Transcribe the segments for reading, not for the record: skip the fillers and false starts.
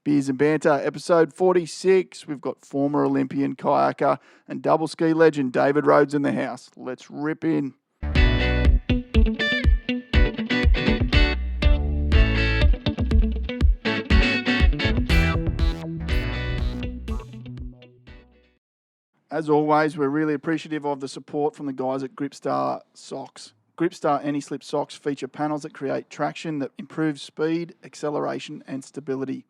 Beers and Banter, episode 46. We've got former Olympian kayaker and double ski legend David Rhodes in the house. Let's rip in. As always, we're really appreciative of the support from the guys at Gripstar Socks. Gripstar Anti-Slip Socks feature panels that create traction that improves speed, acceleration and stability.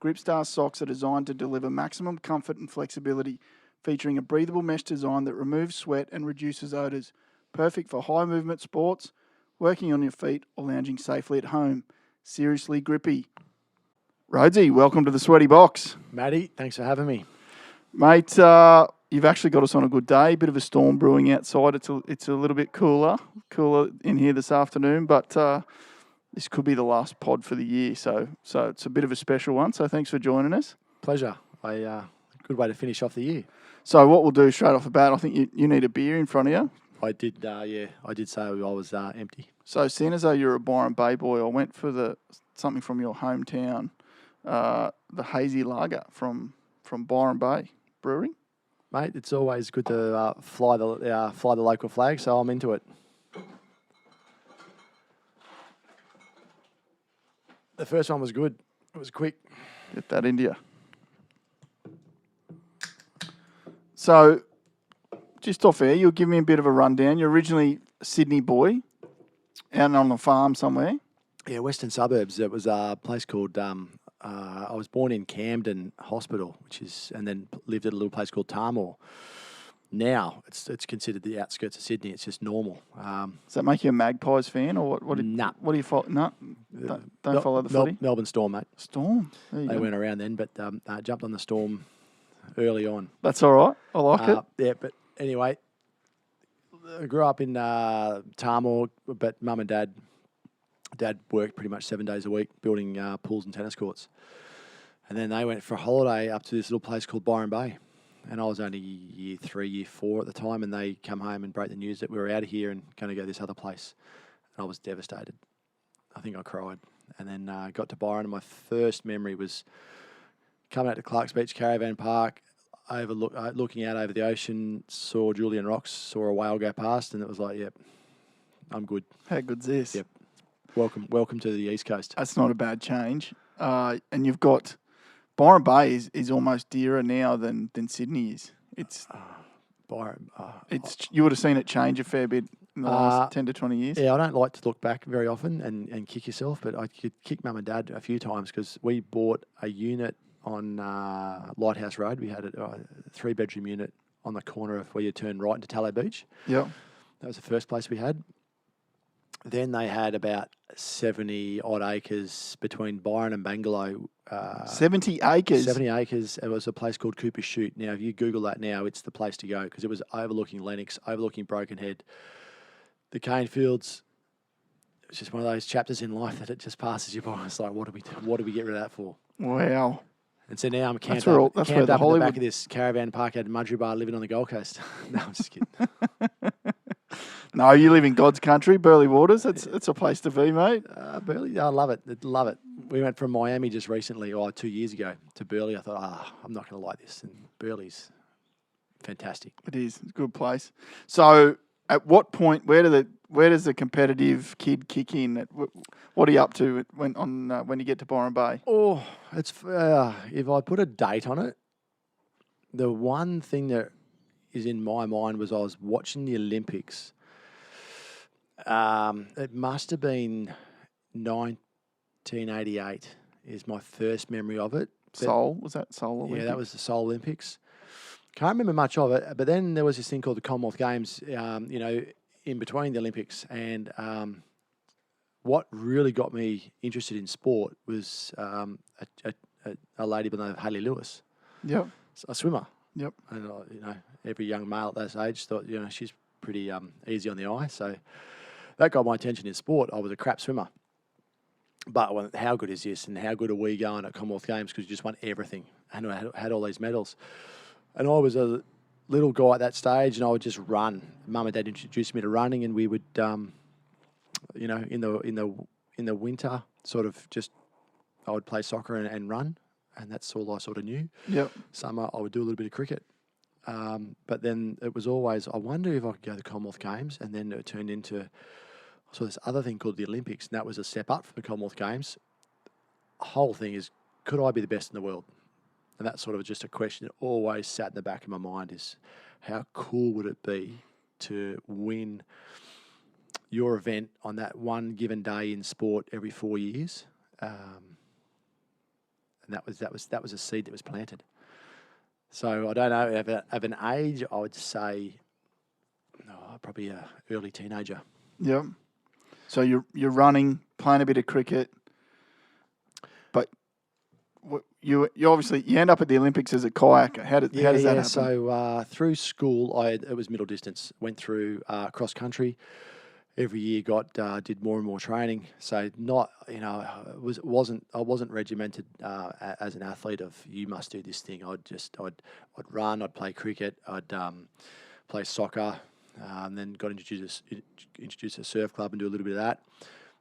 Gripstar socks are designed to deliver maximum comfort and flexibility, featuring a breathable mesh design that removes sweat and reduces odours. Perfect for high movement sports, working on your feet or lounging safely at home. Seriously grippy. Rhodesy, welcome to the Sweaty Box. Matty, thanks for having me. Mate, you've actually got us on a good day. Bit of a storm brewing outside. It's a little bit cooler in here this afternoon, but this could be the last pod for the year. So it's a bit of a special one. So thanks for joining us. Pleasure. Good way to finish off the year. So what we'll do straight off the bat, I think you need a beer in front of you. I did. I did say I was empty. So seeing as though you're a Byron Bay boy, I went for something from your hometown, the hazy lager from Byron Bay Brewery. Mate, it's always good to fly the local flag, so I'm into it. The first one was good. It was quick. Get that into you. So, just off air, you'll give me a bit of a rundown. You're originally a Sydney boy, out on the farm somewhere. Yeah, western suburbs. It was a place called. I was born in Camden Hospital, and then lived at a little place called Tarmore. Now it's considered the outskirts of Sydney. It's just normal. Does that make you a Magpies fan, or what? Nah. What do you follow? No, don't follow the footy. Melbourne Storm, mate. Storm. They went around then, but jumped on the Storm early on. That's all right. I like it. Yeah, but anyway, I grew up in Tarmore, but mum and dad worked pretty much 7 days a week building pools and tennis courts. And then they went for a holiday up to this little place called Byron Bay. And I was only year 3, year 4 at the time, and they come home and break the news that we were out of here and going to go to this other place. And I was devastated. I think I cried. And then got to Byron, and my first memory was coming out to Clark's Beach Caravan Park, looking out over the ocean, saw Julian Rocks, saw a whale go past, and it was like, yep, I'm good. How good's this? Yep. Welcome to the East Coast. That's not a bad change. And you've got Byron Bay is almost dearer now than Sydney is. It's Byron. You would have seen it change a fair bit in the last 10 to 20 years. Yeah, I don't like to look back very often and kick yourself, but I could kick mum and dad a few times because we bought a unit on Lighthouse Road. We had a 3-bedroom unit on the corner of where you turn right into Tallow Beach. Yeah, that was the first place we had. Then they had about 70 odd acres between Byron and Bangalow. 70 acres? 70 acres. It was a place called Cooper's Chute. Now, if you Google that now, it's the place to go because it was overlooking Lennox, overlooking Broken Head. The cane fields, it's just one of those chapters in life that it just passes you by. It's like, what do we get rid of that for? Wow. And so now I'm camped where up in Hollywood... the back of this caravan park at Mudgee Bar living on the Gold Coast. No, I'm just kidding. No, you live in God's country, Burleigh Waters. It's a place to be, mate. Burleigh, I love it. Love it. We went from Miami just recently, 2 years ago, to Burleigh. I thought, I'm not going to like this. And Burleigh's fantastic. It is. It's a good place. So, at what point, where does the competitive kid kick in? What are you up to when you get to Byron Bay? Oh, it's if I put a date on it, the one thing that is in my mind was I was watching the Olympics. It must have been 1988 is my first memory of it. Seoul? Was that Seoul Olympics? Yeah, that was the Seoul Olympics. Can't remember much of it, but then there was this thing called the Commonwealth Games, in between the Olympics. And what really got me interested in sport was a lady by the name of Hayley Lewis. Yep. A swimmer. Yep. And, every young male at that age thought, she's pretty easy on the eye. So that got my attention in sport. I was a crap swimmer. But how good is this and how good are we going at Commonwealth Games because you just won everything and I had all these medals. And I was a little guy at that stage and I would just run. Mum and Dad introduced me to running and we would, in the winter, sort of just I would play soccer and run. and that's all I sort of knew. Yep. Summer, I would do a little bit of cricket. But then it was always, I wonder if I could go to the Commonwealth Games, and then it turned into this other thing called the Olympics, and that was a step up from the Commonwealth Games. The whole thing is, could I be the best in the world? And that's sort of just a question that always sat in the back of my mind is, how cool would it be to win your event on that one given day in sport every 4 years? And that was a seed that was planted. So I don't know, of an age, I would say probably a early teenager. Yep. So you're running, playing a bit of cricket, but you obviously you end up at the Olympics as a kayaker. How does that happen? So through school, it was middle distance. Went through cross country. Every year did more and more training. So I wasn't regimented as an athlete of you must do this thing. I'd run, I'd play cricket, I'd play soccer, and then got introduced to a surf club and do a little bit of that.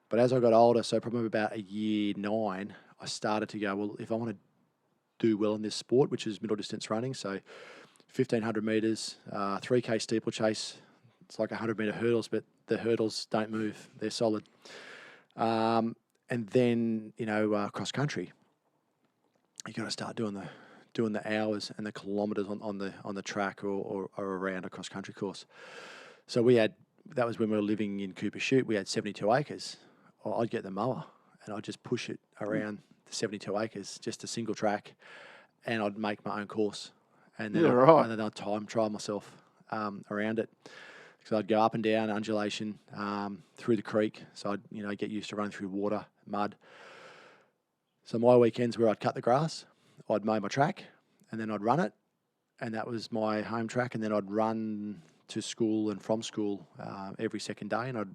But as I got older, so probably about a year 9, I started to go, well, if I want to do well in this sport, which is middle distance running, so 1,500 metres, 3K steeplechase. It's like 100-metre hurdles, but the hurdles don't move; they're solid. And then cross country. You got to start doing the hours and the kilometres on the track or around a cross country course. So that was when we were living in Cooper Chute. We had 72 acres. I'd get the mower and I'd just push it around the 72 acres, just a single track, and I'd make my own course. And then I'd time trial myself around it. So I'd go up and down, undulation, through the creek. So I'd get used to running through water, mud. So my weekends where I'd cut the grass, I'd mow my track, and then I'd run it, and that was my home track. And then I'd run to school and from school every second day. And I'd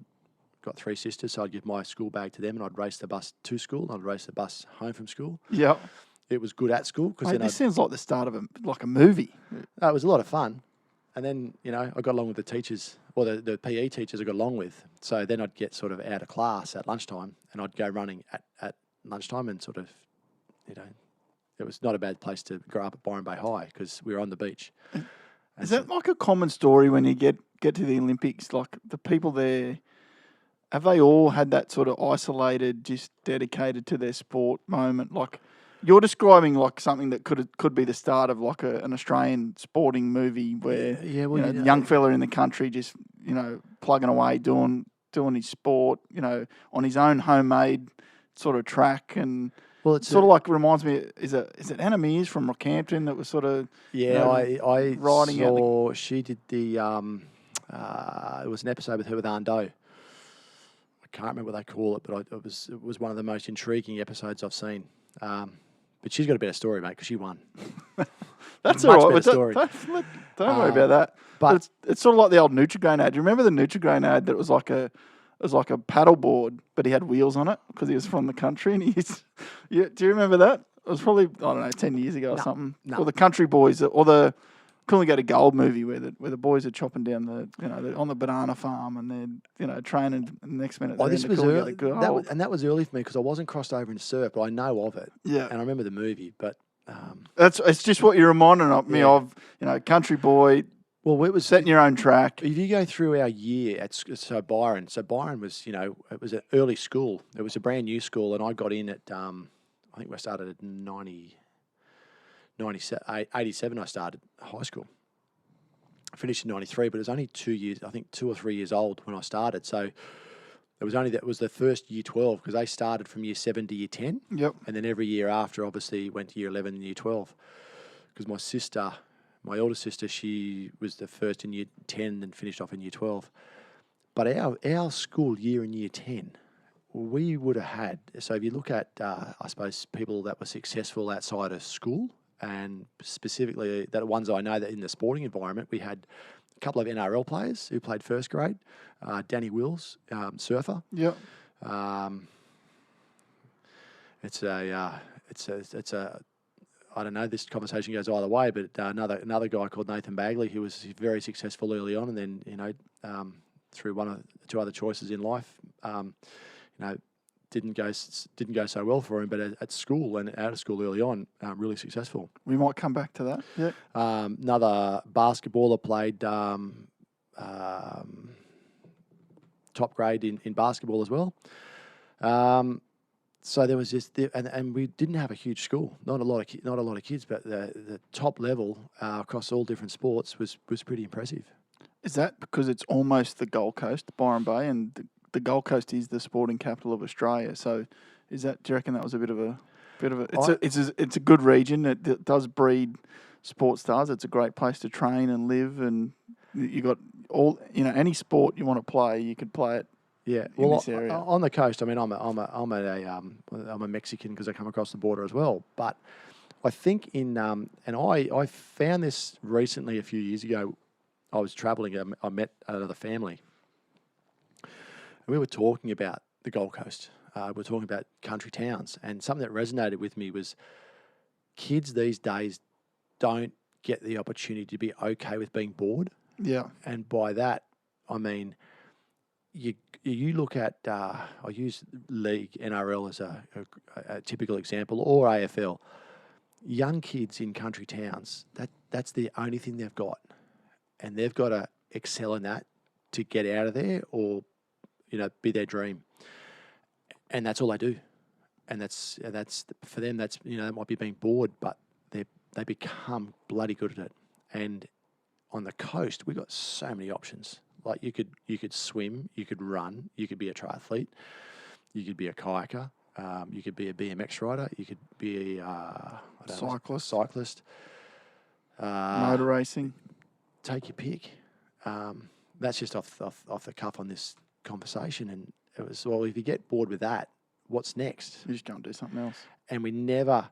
got 3 sisters, so I'd give my school bag to them, and I'd race the bus to school, and I'd race the bus home from school. Yeah. It was good at school because this sounds like the start of a movie. It was a lot of fun. And then, I got along with the teachers, or the PE teachers I got along with. So then I'd get sort of out of class at lunchtime, and I'd go running at lunchtime, and sort of, it was not a bad place to grow up at Byron Bay High because we were on the beach. Is that like a common story when you get to the Olympics? Like the people there, have they all had that sort of isolated, just dedicated to their sport moment? Like you're describing like something that could be the start of like an Australian sporting movie where the young fella in the country just plugging away doing his sport on his own homemade sort of track. And it's sort of like reminds me, is it Anna Mears from Rockhampton that was sort of I riding saw she did the it was an episode with her with Arndo. I can't remember what they call it, but it was one of the most intriguing episodes I've seen. But she's got a better story, mate, because she won. That's all right. Story. Don't worry about that. But it's sort of like the old Nutrigrain ad. Do you remember the Nutrigrain ad that was like a paddle board, but he had wheels on it because he was from the country? And do you remember that? It was probably, I don't know, 10 years ago or something. No. Or the Country Boys, or the Couldn't Go to Gold movie where the boys are chopping down they're on the banana farm and they're training. And the next minute this was early. That was early for me because I wasn't crossed over into surf, but I know of it. Yeah, and I remember the movie. But it's just what you're reminding me of. Country boy. Well, it was setting your own track. If you go through our year at Byron was it was an early school. It was a brand new school, and I got in at I think we started at 87 I started high school. I finished in 93, but it was only 2 years, I think 2 or 3 years old when I started. So it was the first year 12 because they started from year 7 to year 10. Yep. And then every year after, obviously, went to year 11 and year 12. Because my older sister, she was the first in year 10 and finished off in year 12. But our school year in year 10, we would have had, so if you look at, I suppose, people that were successful outside of school, and specifically the ones I know that in the sporting environment, we had a couple of NRL players who played first grade. Danny Wills, surfer. Yep. It's a I don't know. This conversation goes either way, but another guy called Nathan Bagley, who was very successful early on, and then through one or two other choices in life, didn't go so well for him, but at school and out of school early on, really successful. We might come back to that. Yeah. Another basketballer played top grade in basketball as well. So there was this, and we didn't have a huge school. Not a lot of kids, but the top level across all different sports was pretty impressive. Is that because it's almost the Gold Coast, Byron Bay, and the Gold Coast is the sporting capital of Australia? So, do you reckon that was a bit of a it's a good region. It does breed sports stars. It's a great place to train and live, and you got any sport you want to play, you could play it. Yeah, in this area. On the coast, I mean, I'm a Mexican because I come across the border as well. But I think and I found this recently a few years ago. I was travelling. I met another family, and we were talking about the Gold Coast. We were talking about country towns, and something that resonated with me was kids these days don't get the opportunity to be okay with being bored. Yeah, and by that I mean you look at I use league NRL as a typical example, or AFL. Young kids in country towns, that's the only thing they've got. And they've got to excel in that to get out of there or, be their dream. And that's all they do. And that's for them, that might be being bored, but they become bloody good at it. And on the coast, we've got so many options. Like you could swim, you could run, you could be a triathlete, you could be a kayaker, you could be a BMX rider, you could be a cyclist. Motor racing. Take your pick. That's just off the cuff on this conversation, and it was, well, if you get bored with that, what's next? You just go and do something else. And we never,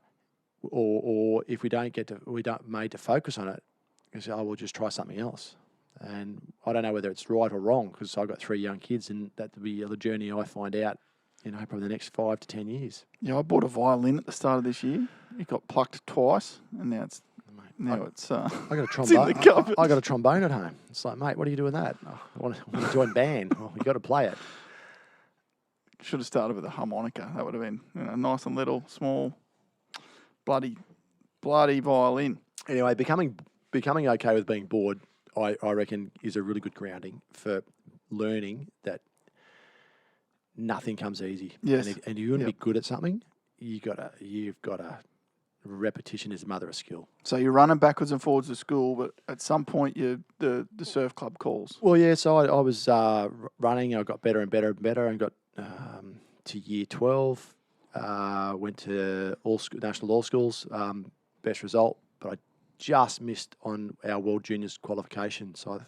or if we don't made to focus on it, we say, we'll just try something else. And I don't know whether it's right or wrong because I've got 3 young kids, and that will be the journey I find out, probably the next 5 to 10 years. Yeah, I bought a violin at the start of this year. It got plucked twice, and now it's. It's I got a trombone. I got a trombone at home. It's like, mate, what are you doing that? I want to join band. Well, you got to play it. Should have started with a harmonica. That would have been nice and little, small, bloody violin. Anyway, becoming okay with being bored, I reckon, is a really good grounding for learning that nothing comes easy. Yes. And you want to be good at something, you've got to. Repetition is the mother of skill. So you're running backwards and forwards to school, but at some point the surf club calls. Well, yeah. So I was running. I got better and better and better, and got to year 12. Went to national all schools. Best result, but I just missed on our World Juniors qualification. So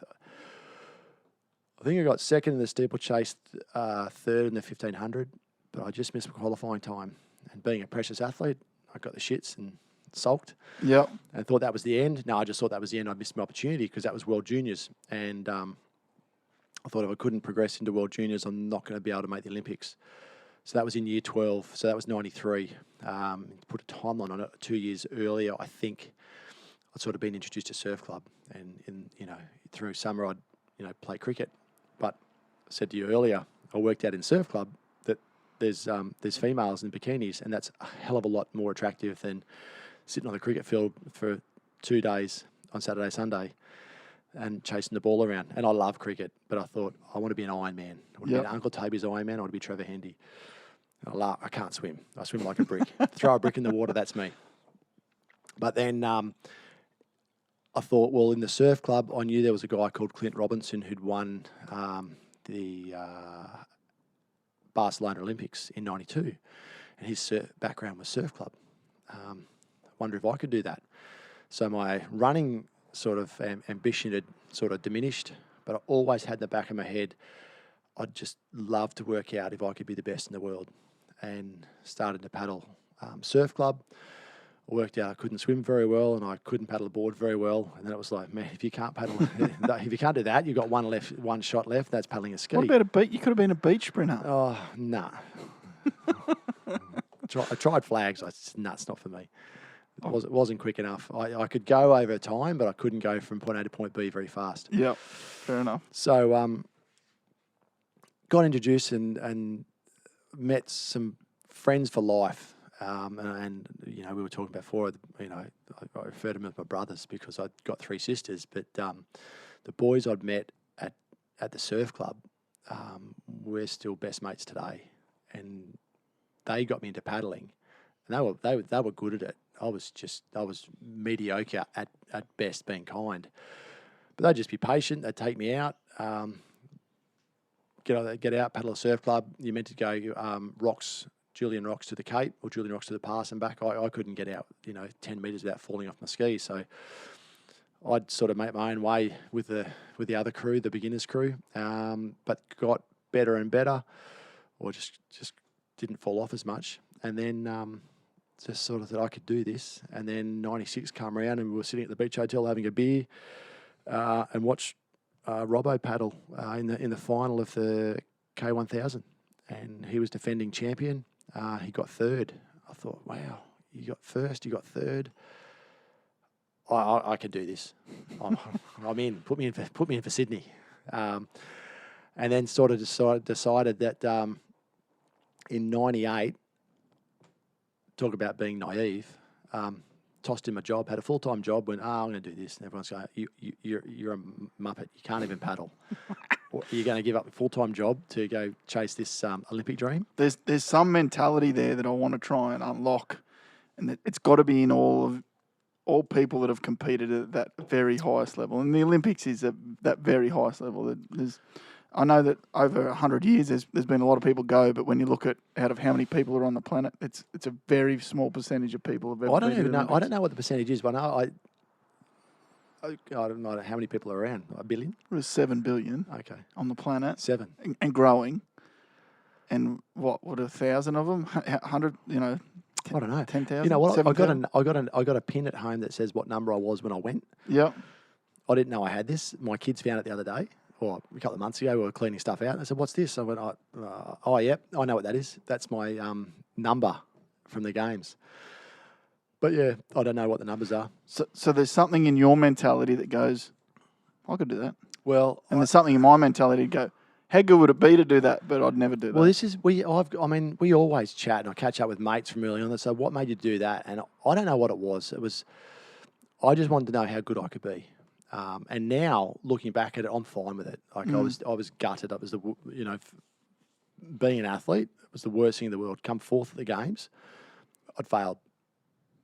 I think I got second in the steeplechase, third in the 1500, but I just missed my qualifying time. And being a precious athlete, I got the shits and sulked. Yeah. And thought that was the end. No, I just thought that was the end. I missed my opportunity because that was World Juniors. And I thought if I couldn't progress into World Juniors, I'm not going to be able to make the Olympics. So that was in year 12. So that was 93. Put a timeline on it. 2 years earlier, I think I'd sort of been introduced to surf club. And through summer, I'd, play cricket. But I said to you earlier, I worked out in surf club that there's females in bikinis, and that's a hell of a lot more attractive than sitting on the cricket field for 2 days on Saturday, Sunday and chasing the ball around. And I love cricket, but I thought I want to be an Iron Man. I want to be an Uncle Toby's Iron Man. I want to be Trevor Hendy. I can't swim. I swim like a brick. Throw a brick in the water, that's me. But then I thought, well, in the surf club, I knew there was a guy called Clint Robinson who'd won the Barcelona Olympics in 92. And his background was surf club. Wonder if I could do that. So my running sort of ambition had sort of diminished, but I always had in the back of my head, I'd just love to work out if I could be the best in the world. And started to paddle surf club. I worked out I couldn't swim very well and I couldn't paddle a board very well. And then it was like, man, if you can't paddle, if you can't do that, you've got one shot left. That's paddling a ski. What about a beach? You could have been a beach sprinter. Oh, no. I tried flags. It's nuts, not for me. It wasn't quick enough. I could go over time, but I couldn't go from point A to point B very fast. Yep, fair enough. So got introduced and met some friends for life. And we were talking about before, I refer to them as my brothers because I've got 3 sisters, but the boys I'd met at the surf club, we're still best mates today. And they got me into paddling, and they were good at it. I was mediocre at best, being kind. But they'd just be patient. They'd take me out, get out, paddle a surf club. You're meant to go Julian Rocks to the Cape or Julian Rocks to the Pass and back. I couldn't get out, 10 metres without falling off my skis. So I'd sort of make my own way with the other crew, the beginners crew, but got better and better, or just didn't fall off as much. And then just sort of thought I could do this. And then 96 come around and we were sitting at the beach hotel having a beer and watched Robbo paddle in the final of the K1000. And he was defending champion. He got third. I thought, wow, you got first, you got third. I could do this. I'm in. Put me in for Sydney. And then sort of decided that in '98, talk about being naive. Tossed him a job, had a full-time job. Went, I'm going to do this. And everyone's going, you're a muppet. You can't even paddle. You're going to give up a full-time job to go chase this Olympic dream? There's some mentality there that I want to try and unlock, and it's got to be in all people that have competed at that very highest level. And the Olympics is that very highest level. I know that over 100 years there's been a lot of people go, but when you look at out of how many people are on the planet, it's a very small percentage of people have ever I don't been even to the know. Olympics. I don't know what the percentage is, but I don't know how many people are around. 1 billion? There's 7 billion Okay. on the planet. 7. And growing. And what 1,000 of them? 100, I don't know. 10,000? You know what? 7,000? I got a pin at home that says what number I was when I went. Yep. I didn't know I had this. My kids found it the other day, or a couple of months ago. We were cleaning stuff out. And I said, "What's this?" I went, "Oh, yep, I know what that is. That's my number from the games." But yeah, I don't know what the numbers are. So there's something in your mentality that goes, I could do that. Well, And there's something in my mentality to go, how good would it be to do that? But I'd never do that. Well, we always chat, and I catch up with mates from early on. So what made you do that? And I don't know what it was. I just wanted to know how good I could be. And now looking back at it, I'm fine with it. Like I was gutted. It was being an athlete, it was the worst thing in the world. Come fourth at the games, I'd failed.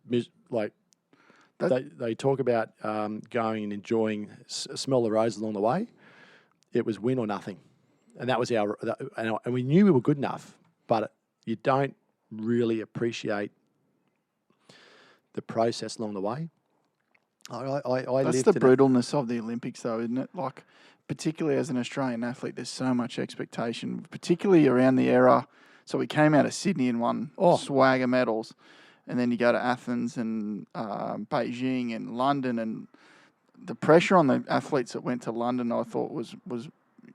They talk about going and enjoying, smell the roses along the way. It was win or nothing. And that was and we knew we were good enough, but you don't really appreciate the process along the way. That's the brutalness of the Olympics, though, isn't it? Like, particularly as an Australian athlete, there's so much expectation, particularly around the era. So we came out of Sydney and won swag of medals, and then you go to Athens and Beijing and London, and the pressure on the athletes that went to London, I thought was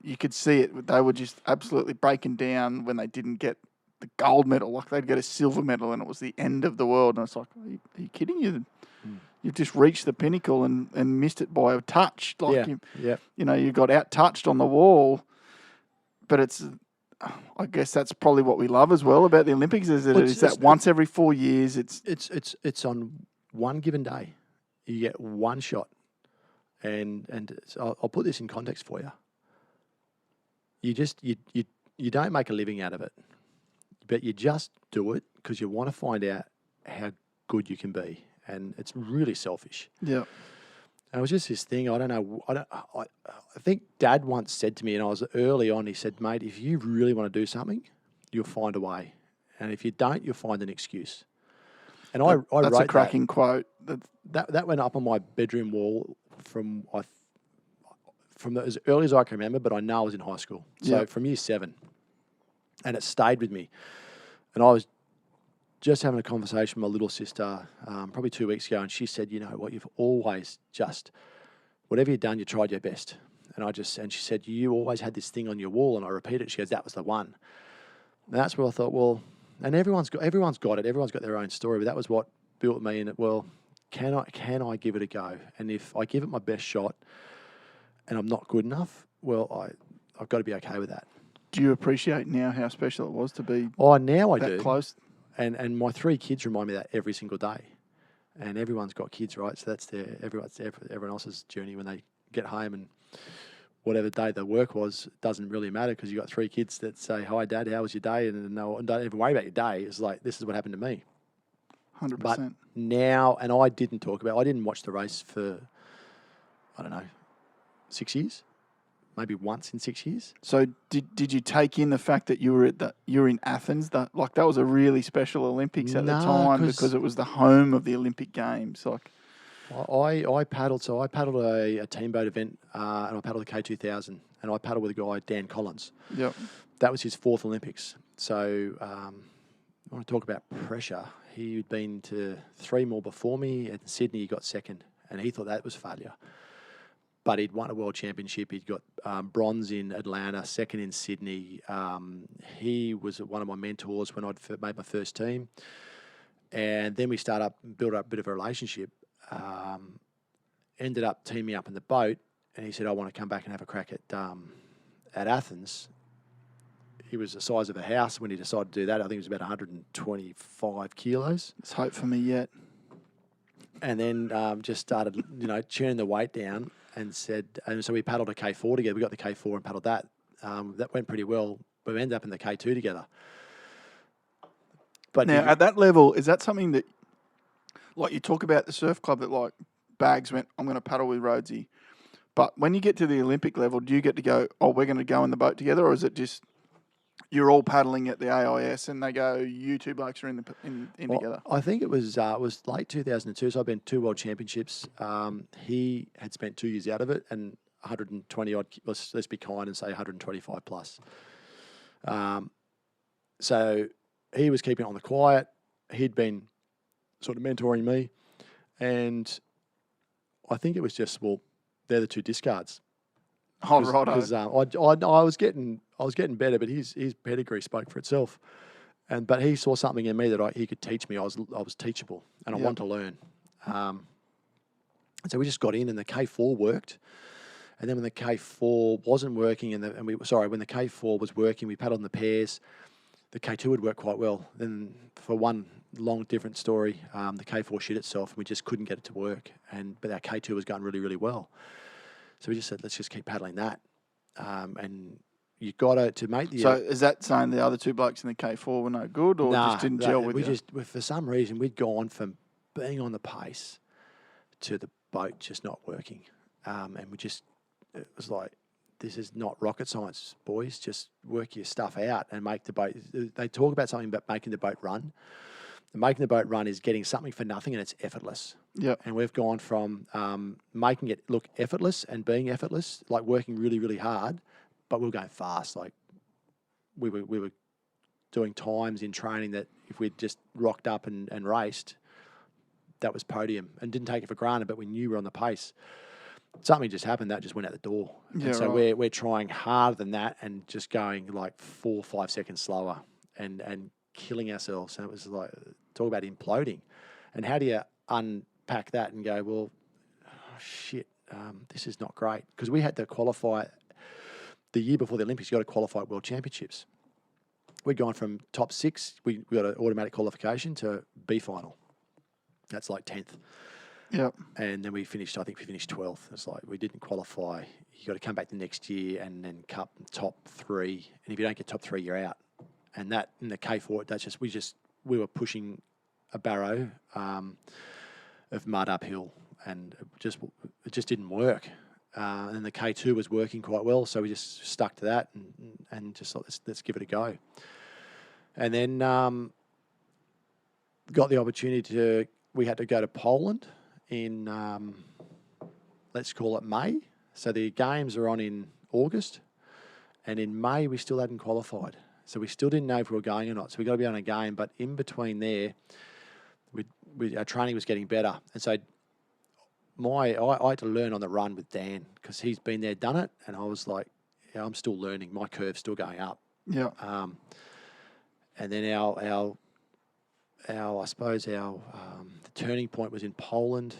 you could see it. They were just absolutely breaking down when they didn't get the gold medal. Like, they'd get a silver medal, and it was the end of the world. And it's like, are you kidding? You've just reached the pinnacle and missed it by a touch. Like, you got out-touched on the wall. But I guess that's probably what we love as well about the Olympics, is that once every 4 years. It's on one given day. You get one shot. And I'll put this in context for you. You don't make a living out of it, but you just do it because you want to find out how good you can be. And it's really selfish. Yeah. And it was just this thing. I don't know. I think Dad once said to me, and I was early on. He said, "Mate, if you really want to do something, you'll find a way, and if you don't, you'll find an excuse." And I that's wrote a cracking quote. That went up on my bedroom wall from as early as I can remember. But I know I was in high school, so from year 7, and it stayed with me. And I was just having a conversation with my little sister probably 2 weeks ago, and she said, "You know what? You've always whatever you've done, you tried your best." And she said, "You always had this thing on your wall," and I repeated it. She goes, "That was the one." And that's where I thought, well, and everyone's got it. Everyone's got their own story, but that was what built me. And can I give it a go? And if I give it my best shot, and I'm not good enough, well, I've got to be okay with that. Do you appreciate now how special it was to be Oh, now I that do. close? And my 3 kids remind me of that every single day. And everyone's got kids, right? So that's everyone else's journey when they get home, and whatever day the work was, it doesn't really matter because you got 3 kids that say, "Hi, Dad, how was your day?" And don't even worry about your day. It's like, this is what happened to me. 100%. But now, and I didn't watch the race for, I don't know, 6 years, maybe once in 6 years. So did you take in the fact that you were in Athens? That was a really special Olympics at the time because it was the home of the Olympic Games. Like, I paddled. So I paddled a team boat event, and I paddled the K2000, and I paddled with a guy, Dan Collins. yep. That was his 4th Olympics. So I want to talk about pressure. He'd been to 3 more before me. At Sydney, he got 2nd, and he thought that was failure. But he'd won a world championship. He'd got bronze in Atlanta, 2nd in Sydney. He was one of my mentors when I'd made my first team. And then we built up a bit of a relationship. Ended up teaming up in the boat, and he said, "I want to come back and have a crack at Athens." He was the size of a house when he decided to do that. I think it was about 125 kilos. There's hope for me yet. And then just started, tuning the weight down, and so we paddled a K4 together. We got the K4 and paddled that. That went pretty well. But we ended up in the K2 together. But now, at that level, is that something that, like you talk about the surf club that like Bags went, "I'm going to paddle with Rhodesy." But when you get to the Olympic level, do you get to go, "Oh, we're going to go in the boat together," or is it just you're all paddling at the AIS and they go, "You 2 blokes are in together"? I think it was late 2002, so I've been 2 world championships. He had spent 2 years out of it, and 120 odd. Let's be kind and say 125 plus. So he was keeping it on the quiet. He'd been sort of mentoring me, and I think it was just, well, they're the 2 discards. Oh, right. Because I was getting better, but his pedigree spoke for itself. But he saw something in me that he could teach me. I was teachable, and I wanted to learn. So we just got in, and the K4 worked. And then when the K4 wasn't working, when the K4 was working, we paddled in the pairs. The K2 would work quite well. Then for one long different story, the K4 shit itself, and we just couldn't get it to work. But our K2 was going really, really well. So we just said, let's just keep paddling that. And you got to make the... So is that saying the other 2 blokes in the K4 were no good, or just didn't gel with you? For some reason, we'd gone from being on the pace to the boat just not working. And it was like, this is not rocket science, boys. Just work your stuff out and make the boat... They talk about something about making the boat run. Making the boat run is getting something for nothing, and it's effortless. Yeah. And we've gone from making it look effortless and being effortless, like working really, really hard, but we were going fast. Like we were doing times in training that if we'd just rocked up and raced, that was podium, and didn't take it for granted, but we knew we were on the pace. Something just happened that just went out the door. Yeah, and so right. we're trying harder than that and just going like 4 or 5 seconds slower and killing ourselves. And it was like, talk about imploding. And how do you unpack that and go, well, shit, this is not great? Because we had to qualify the year before the Olympics. You got to qualify at World Championships. We'd gone from top 6, we got an automatic qualification, to B final. That's like 10th. Yep. And then we finished 12th. It's like, we didn't qualify. You got to come back the next year and then cup top 3. And if you don't get top 3, you're out. And that in the K4, we were pushing a barrow of mud uphill, and it just didn't work. And then the K2 was working quite well, so we just stuck to that and just thought, let's give it a go. And then got the opportunity we had to go to Poland in, let's call it May. So the games are on in August, and in May we still hadn't qualified. So we still didn't know if we were going or not. So we got to be on a game, but in between there, our training was getting better. And so I had to learn on the run with Dan, because he's been there, done it, and I was like, yeah, I'm still learning. My curve's still going up. Yeah. And then the turning point was in Poland.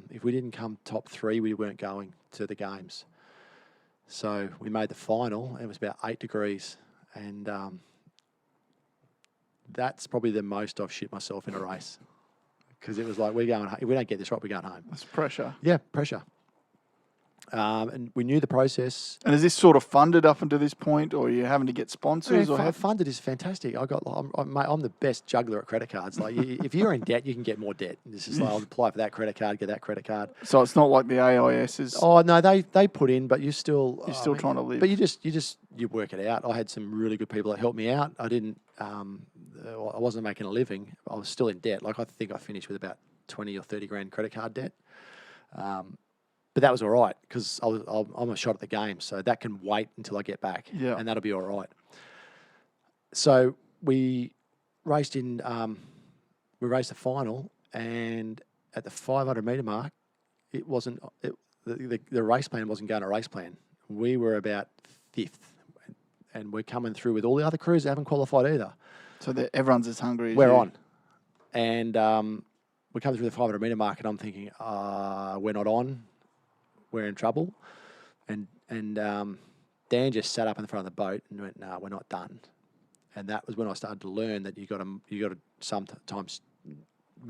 If we didn't come top 3, we weren't going to the games. So we made the final. It was about 8 degrees, and that's probably the most I've shit myself in a race, because it was like, we're going. If we don't get this right, we're going home. That's pressure. Yeah, pressure. And we knew the process. And is this sort of funded up until this point, or are you having to get sponsors? Funded is fantastic. I'm the best juggler at credit cards. Like, if you're in debt, you can get more debt. This is like, I'll apply for that credit card, get that credit card. So it's not like the AIS is. Oh no, they put in, but you're still trying to live. But you work it out. I had some really good people that helped me out. I didn't. I wasn't making a living. I was still in debt. Like, I think I finished with about 20 or 30 grand credit card debt. But that was all right, because I'm a shot at the game, so that can wait until I get back, and that'll be all right. So we raced the final, and at the 500 metre mark, the race plan wasn't going to race plan. We were about 5th, and we're coming through with all the other crews that haven't qualified either. So everyone's as hungry as we're you. on, and we're coming through the 500 metre mark, and I'm thinking, we're not on. We're in trouble, and Dan just sat up in the front of the boat and went, "No, we're not done." And that was when I started to learn that you got to sometimes.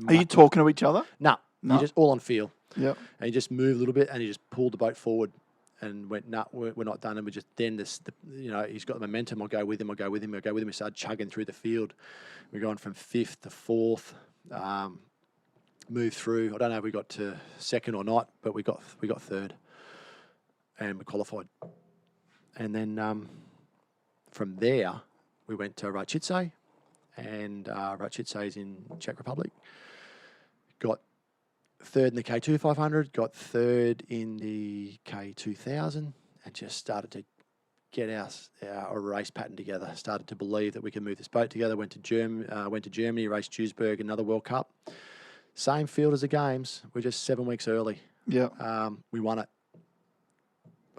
Are you talking to each other? No, you're just all on feel. Yep. And you just move a little bit, and you just pulled the boat forward, and went, "No, we're not done." And we just he's got the momentum. I'll go with him. We started chugging through the field. We're going from 5th to 4th. Moved through. I don't know if we got to 2nd or not, but we got 3rd, and we qualified. And then from there, we went to Rhodes, and Rhodes is in Czech Republic. Got 3rd in the K2 500, got 3rd in the K2000, and just started to get our race pattern together. Started to believe that we could move this boat together. Went to Germany, raced Duisburg, another World Cup. Same field as the games. We're just 7 weeks early. Yeah. We won it.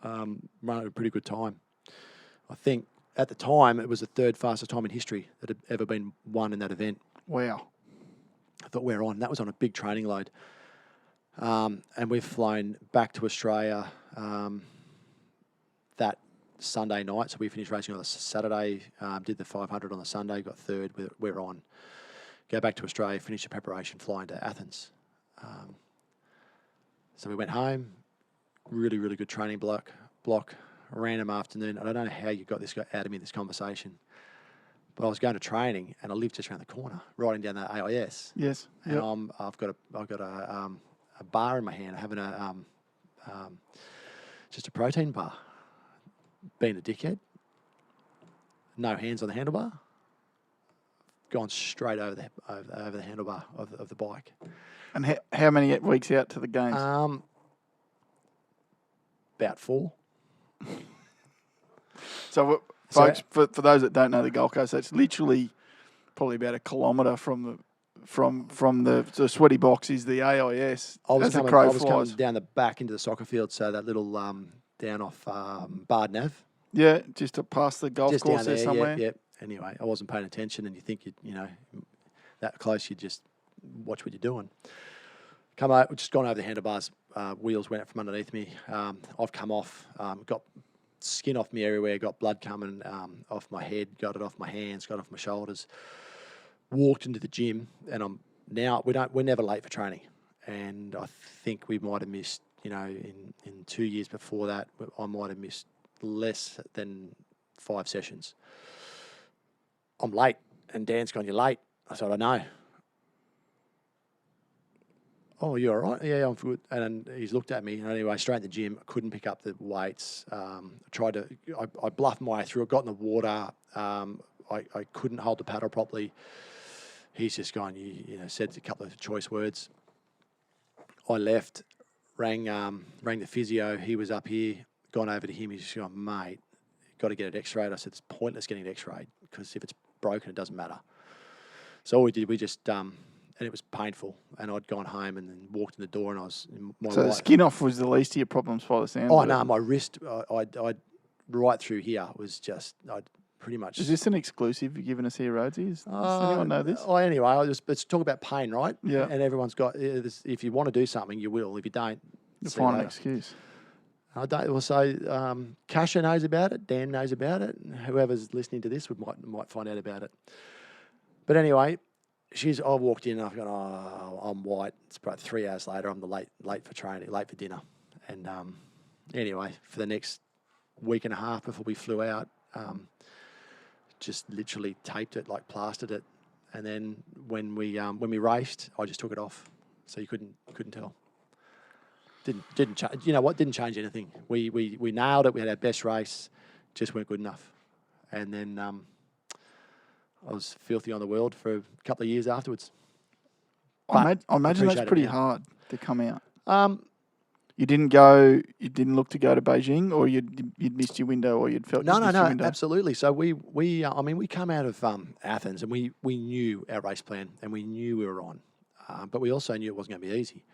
Run at a pretty good time. I think at the time it was the 3rd fastest time in history that had ever been won in that event. Wow. I thought we're on. That was on a big training load. And we've flown back to Australia that Sunday night. So we finished racing on the Saturday, did the 500 on the Sunday, got 3rd. We're on. Go back to Australia, finish the preparation, flying to Athens. So we went home, really, really good training block, random afternoon. I don't know how you got this out of me, this conversation, but I was going to training, and I lived just around the corner, riding down the AIS. Yes. And I've got a bar in my hand, having just a protein bar. Being a dickhead, no hands on the handlebar. Gone straight over the handlebar of the bike. And how many weeks out to the games? About 4. So, folks, for those that don't know the Gold Coast, it's literally probably about 1 kilometre from the sweaty box is the AIS. I was coming down the back into the soccer field, so that little down off Bard Nav. Yeah, just to pass the golf just course down there somewhere. Yep. Anyway, I wasn't paying attention, and you think that close, you just watch what you're doing. Come out, we've just gone over the handlebars. Wheels went out from underneath me. I've come off, got skin off me everywhere, got blood coming off my head, got it off my hands, got it off my shoulders. Walked into the gym, and we're never late for training. And I think we might have missed, in 2 years before that, I might have missed less than 5 sessions. I'm late, and Dan's gone, "You're late." I said, "I know." "Oh, you all right?" "Yeah, I'm good." And then he's looked at me, and anyway, straight in the gym. I couldn't pick up the weights. I bluffed my way through it, got in the water. I couldn't hold the paddle properly. He's just gone, said a couple of choice words. I left, rang the physio. He was up here, gone over to him. He's just gone, "Mate, got to get it x-rayed." I said, "It's pointless getting it x-rayed, because if it's broken, it doesn't matter." So all we did, we just, and it was painful. And I'd gone home and then walked in the door, and I was... So the skin off was the least of your problems by the sound of it? Oh, no, my wrist, I right through here was just, I'd pretty much... Is this an exclusive you're giving us here, Rhodesy? Does anyone know this? Anyway, let's talk about pain, right? Yeah. And everyone's got... If you want to do something, you will. If you don't... You'll find an excuse. I don't. Also, Kasha knows about it. Dan knows about it. And whoever's listening to this might find out about it. But anyway, I walked in and I've gone, oh, I'm white. It's about 3 hours later. I'm late for training, late for dinner. And anyway, for the next week and a half before we flew out, just literally taped it, like plastered it. And then when we raced, I just took it off, so you couldn't tell. Didn't change. You know what? Didn't change anything. We nailed it. We had our best race, just weren't good enough. And then I was filthy on the world for a couple of years afterwards. I imagine that's pretty hard to come out. You didn't look to go to Beijing, or you'd missed your window, or you'd felt No, your window? absolutely. So we come out of Athens, and we knew our race plan, and we knew we were on, but we also knew it wasn't going to be easy.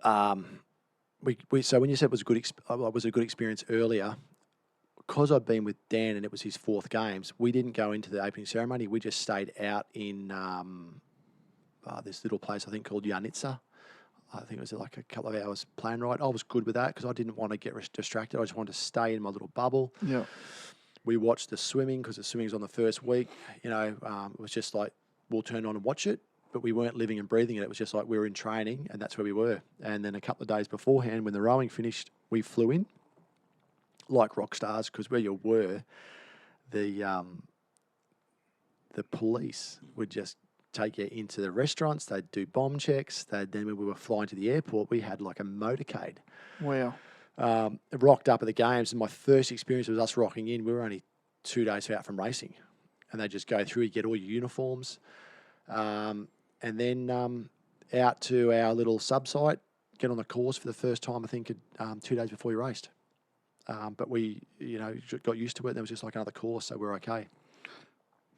So when you said it was a good experience earlier, because I'd been with Dan and it was his fourth games, we didn't go into the opening ceremony. We just stayed out in this little place I think called Yanitsa. I think it was like a couple of hours plane ride. I was good with that because I didn't want to get distracted. I just wanted to stay in my little bubble. Yeah. We watched the swimming because the swimming's on the first week. You know, it was just like we'll turn on and watch it. But we weren't living and breathing it. It was just like we were in training, and that's where we were. And then a couple of days beforehand, when the rowing finished, we flew in like rock stars, because where you were, the police would just take you into the restaurants. They'd do bomb checks. Then when we were flying to the airport, we had like a motorcade. Wow. Rocked up at the games, and my first experience was us rocking in. We were only 2 days out from racing, and they just go through. You get all your uniforms. And then out to our little sub-site, get on the course for the first time, I think, 2 days before we raced. But we, got used to it. There was just like another course, so we're okay.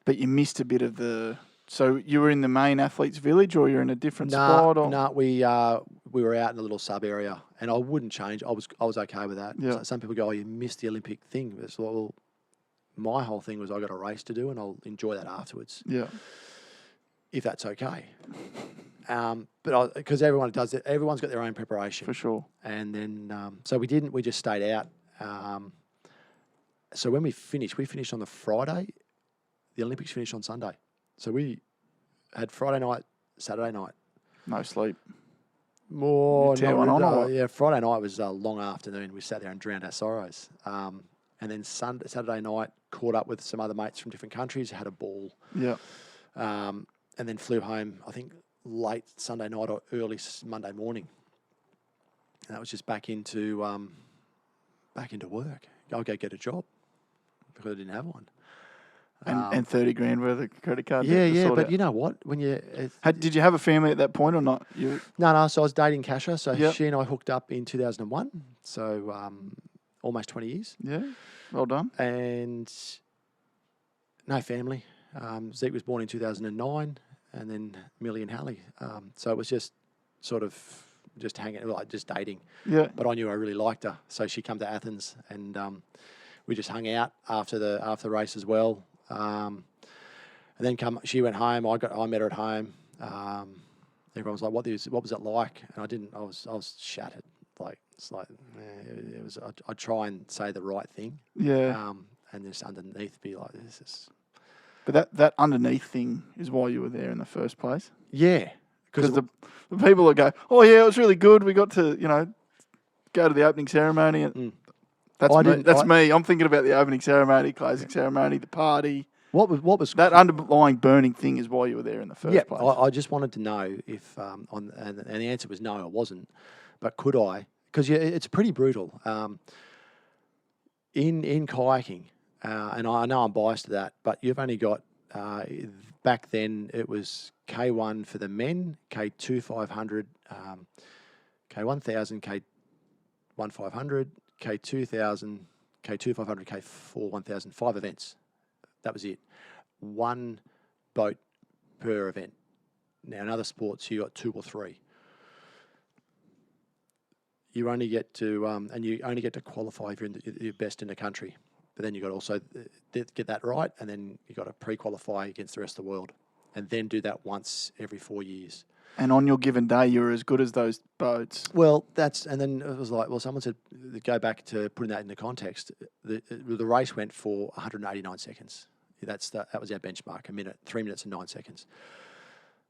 But you missed a bit of the... So you were in the main athletes' village, or you're in a different spot? No, we were out in a little sub-area, and I wouldn't change. I was okay with that. Yeah. So some people go, oh, you missed the Olympic thing. It's well, my whole thing was I got a race to do, and I'll enjoy that afterwards. Yeah. If that's okay. But because everyone does it, everyone's got their own preparation. For sure. And then, so we didn't, we just stayed out. So when we finished on the Friday. The Olympics finished on Sunday. So we had Friday night, Saturday night. No sleep. More. Yeah, Friday night was a long afternoon. We sat there and drowned our sorrows. And then Saturday night, caught up with some other mates from different countries, had a ball. Yeah. And then flew home, I think, late Sunday night or early Monday morning. And that was just back into work. I'll go get a job because I didn't have one. And 30 grand worth of credit card. Yeah. But you know what? When did you have a family at that point or not? No. So I was dating Kasha. So yep. She and I hooked up in 2001. So almost 20 years. Yeah. Well done. And no family. Zeke was born in 2009, and then Millie and Hallie. So it was just sort of just hanging, like just dating. Yeah. But I knew I really liked her, so she come to Athens, and we just hung out after the race as well. And then she went home. I met her at home. Everyone was like, "What was it like?" And I was shattered. Like it's like it was. I try and say the right thing. Yeah. And just underneath be like, this is. But that underneath thing is why you were there in the first place. Yeah. Because the people that go, oh yeah, it was really good. We got to go to the opening ceremony. And That's me. I'm thinking about the opening ceremony, closing ceremony, the party. What was that underlying burning thing is why you were there in the first place. I just wanted to know if and the answer was no, I wasn't. But could I? Because it's pretty brutal. In kayaking, and I know I'm biased to that, but you've only got back then it was K1 for the men, K2 500, K1000, K1 500, K2000, K2 500, K4 1000, 5 events. That was it. One boat per event. Now in other sports you got 2 or 3. You only get to and you only get to qualify if you're you're best in the country. But then you got to also get that right, and then you got to pre-qualify against the rest of the world, and then do that once every 4 years. And on your given day, you were as good as those boats. Well, and then it was like, well, someone said, go back to putting that into context. The race went for 189 seconds. That was our benchmark, 3 minutes and 9 seconds.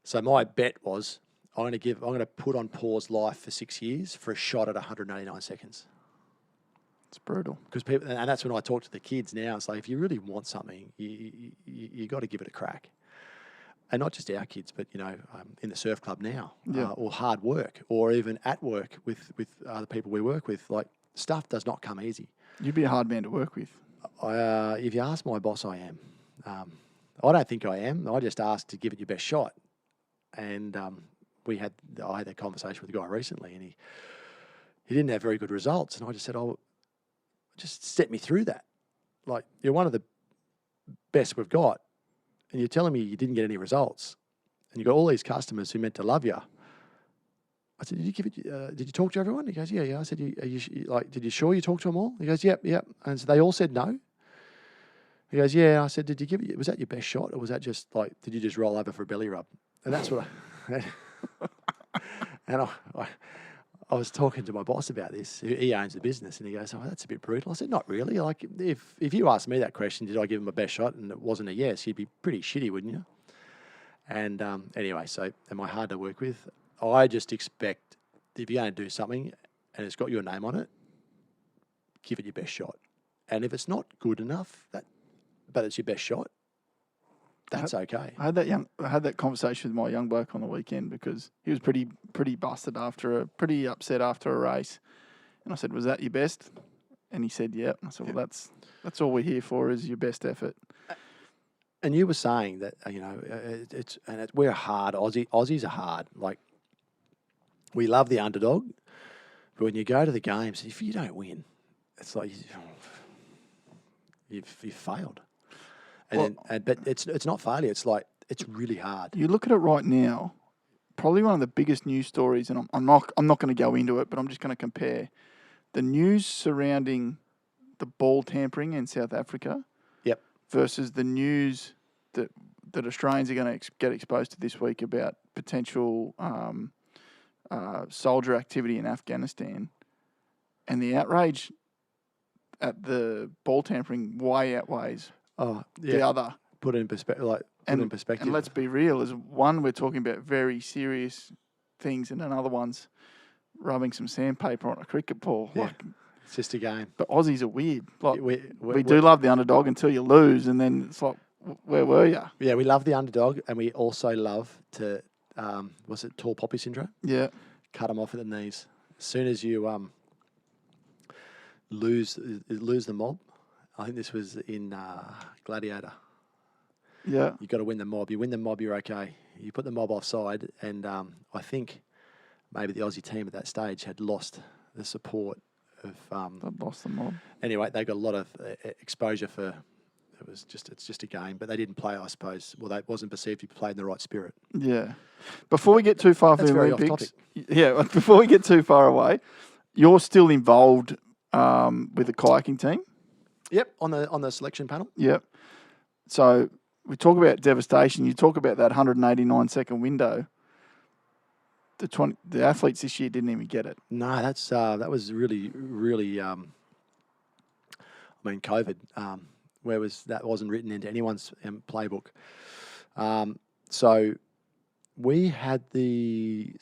So my bet was, I'm going to put on pause life for 6 years for a shot at 189 seconds. It's brutal. Because people, and that's when I talk to the kids now. It's like, if you really want something, you got to give it a crack. And not just our kids, but in the surf club now, or hard work, or even at work with other people we work with. Like, stuff does not come easy. You'd be a hard man to work with. If you ask my boss, I am. I don't think I am. I just asked to give it your best shot. And I had that conversation with a guy recently, and he didn't have very good results. And I just said, "Oh, just step me through that. Like, you're one of the best we've got, and you're telling me you didn't get any results, and you got all these customers who meant to love you." I said, did you talk to everyone? He goes, yeah. I said, did you sure you talked to them all? He goes, yep. And so they all said no. He goes, yeah. I said, was that your best shot, or was that just did you just roll over for a belly rub? And that's what I was talking to my boss about this. He owns the business, and he goes, "Oh, that's a bit brutal." I said, "Not really. Like, if you asked me that question, did I give him my best shot, and it wasn't a yes, you'd be pretty shitty, wouldn't you?" And anyway, so am I hard to work with? I just expect if you're going to do something and it's got your name on it, give it your best shot. And if it's not good enough, but it's your best shot, that's okay. I had that conversation with my young bloke on the weekend because he was pretty busted pretty upset after a race, and I said, "Was that your best?" And he said, "Yeah." I said, "Well, that's all we're here for, is your best effort." And you were saying that we're hard. Aussies are hard. Like, we love the underdog, but when you go to the games, if you don't win, it's like you've failed. But it's not failure. It's like, it's really hard. You look at it right now, probably one of the biggest news stories, and I'm not going to go into it, but I'm just going to compare the news surrounding the ball tampering in South Africa. Yep. Versus the news that Australians are going to get exposed to this week about potential soldier activity in Afghanistan, and the outrage at the ball tampering way outweighs the other. Put it in perspective. And let's be real: as one, we're talking about very serious things, and another one's rubbing some sandpaper on a cricket ball. Yeah. It's just a game. But Aussies are weird. Like, we do love the underdog until you lose, and then it's like, where were you? Yeah, we love the underdog, and we also love to, was it tall poppy syndrome? Yeah. Cut them off at the knees. As soon as you lose the mob, I think this was in Gladiator. Yeah. You've got to win the mob. You win the mob, you're okay. You put the mob offside, and I think maybe the Aussie team at that stage had lost the support of They've lost the mob. Anyway, they got a lot of exposure for. It's just a game, but they didn't play, I suppose. Well, that wasn't perceived to be played in the right spirit. Yeah. Before we get too far from the Olympics, off topic. Before we get too far away, you're still involved with the kayaking team. Yep, on the selection panel. Yep. So we talk about devastation. You talk about that 189-second window. The athletes this year didn't even get it. No, that was really, really. COVID. That wasn't written into anyone's playbook. So we had the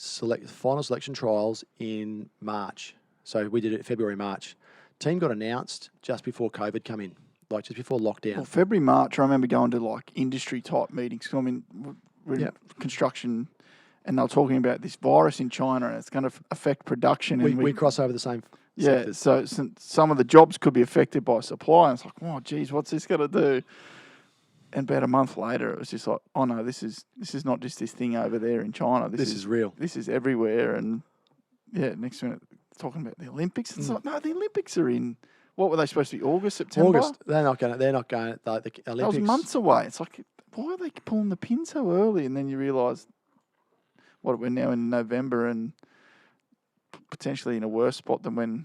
final selection trials in March. So we did it February, March. Team got announced just before COVID come in, like just before lockdown. Well, February, March, I remember going to like industry type meetings. I mean, we're in construction, and they were talking about this virus in China, and it's going to affect production. We cross over the same. Yeah, so some of the jobs could be affected by supply. And it's like, oh, geez, what's this going to do? And about a month later, it was just like, oh no, this is not just this thing over there in China. This is real. This is everywhere. And yeah, next minute talking about the Olympics. It's like, no, the Olympics are in. What were they supposed to be? August, September. August. They're not going. The Olympics. That was months away. It's like, why are they pulling the pin so early? And then you realise, we're now in November and potentially in a worse spot than when